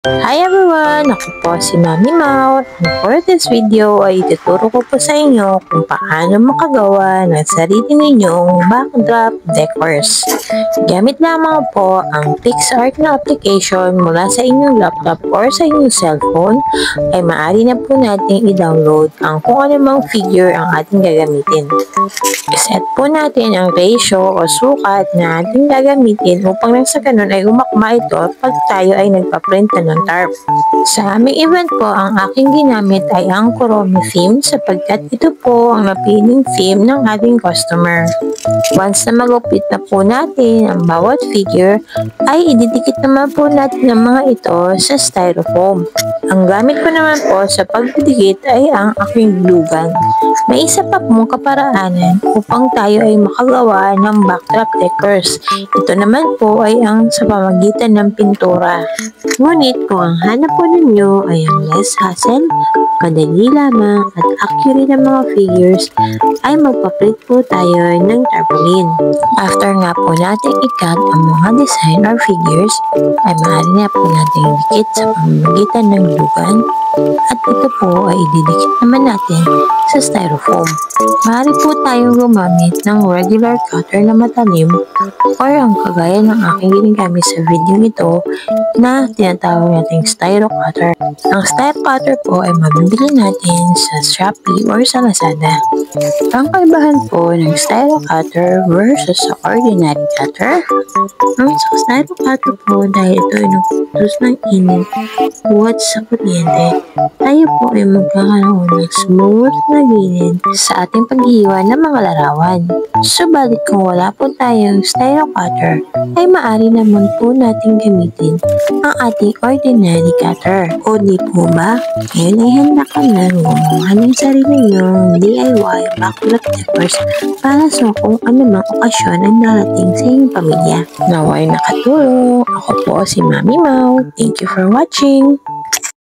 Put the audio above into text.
Hi everyone! Ako po si Mami Mau. And for this video ay ituturo ko po sa inyo kung paano makagawa ng sarili ninyong backdrop decors. Gamit lamang po ang PixArt na application mula sa inyong laptop or sa inyong cellphone ay maaari na po natin i-download ang kung anumang figure ang ating gagamitin. I-set po natin ang ratio o sukat na ating gagamitin upang nang sa ganun ay umakma ito pag tayo ay nagpa-print na ng tarp. Sa aming event po, ang aking ginamit ay ang Kuromi theme sapagkat ito po ang napiling theme ng ating customer. Once na magupit na po natin ang bawat figure, ay ididikit naman po natin ang mga ito sa styrofoam. Ang gamit ko naman po sa pagdidikit ay ang aking glue gun. May isa pa pong kaparaanan upang tayo ay makagawa ng backdrop decors. Ito naman po ay ang sa pamagitan ng pintura. Ngunit kung ang hanap po ninyo ay ang less hassle, madali lamang at accurate ng mga figures, ay magpa-print po tayo ng tarpaulin. After nga po natin i-cut ang mga design or figures, ay maaari na po natin idikit sa pamamagitan ng glue gun at ito po ay ididikit naman natin sa styrofoam. Maaari po tayong gumamit ng regular cutter na matalim or ang kagaya ng aking ginagamit sa video ito na tinatawag nating styro cutter. Ang styro cutter po ay mabibili natin sa Shopee or sa Lazada. Ang kaibahan po ng styro cutter versus sa ordinary cutter, ang styro cutter po dahil ito ay nagputus ng init buhat sa kuryente, tayo po ay magkakaroon ng smooth na gilid sa ating paghiwa ng mga larawan. Subalit kung wala po tayong styro cutter, ay maaari naman po natin gamitin ang ating ordinary cutter. O di po ba? Ngayon ay handa ka na gumawa ng sarili niyong DIY backdrop decors para sa kung anumang okasyon ang darating sa iyong pamilya. Naway nakatulong. Ako po si Mami Mau. Thank you for watching.